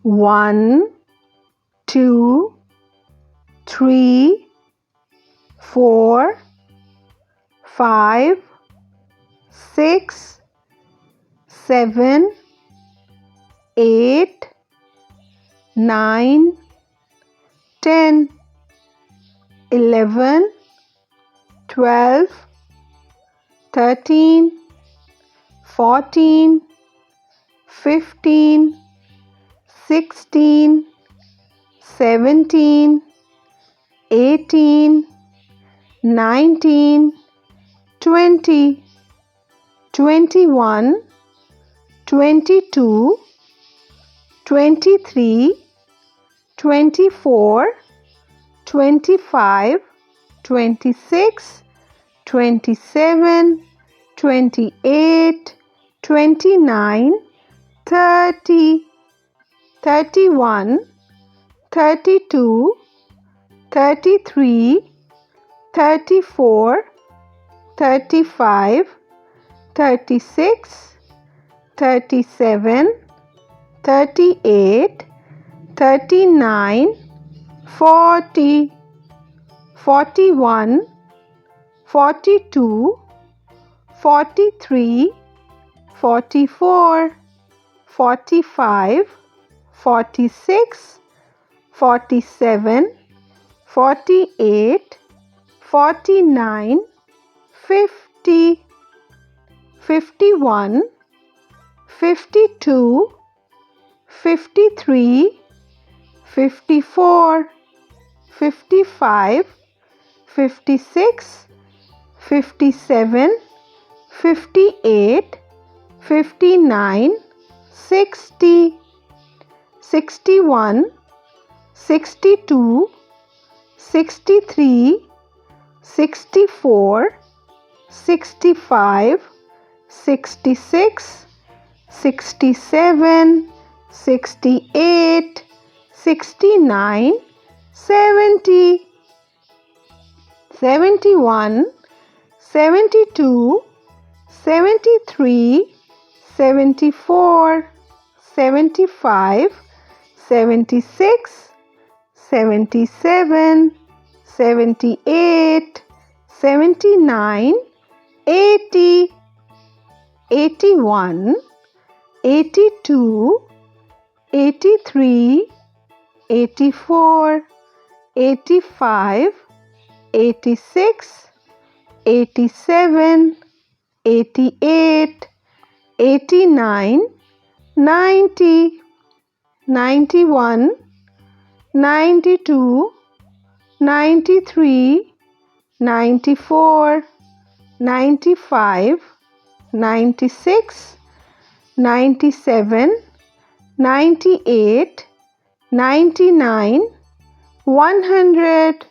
1, 2, 3, 4, 5, 6, 7, 8, 9, 10, 11, 12, 13, 14, 15, 16, 17, 18, 19, 20, 21, 22, 23, 24, 25, 26, 27, 28, 29, 30, 31, 32, 33, 34, 35, 36, 37, 38, 39, 40, 41, 42, 43, 44, 45, 46, 47, 48, 49, 50, 51, 52, 53, 54, 55, 56, 57, 58, 59, 60, 61, 62, 63, 64, 65, 66, 67, 68, 69, 70, 71, 72, 73, 74, 75, 76, 77, 78, 79, 80, 81, 82, 83, 84, 85, 86, 87, 88, 89, 90, 91, 92, 93, 94, 95, 96, 97, 98, 99, 100.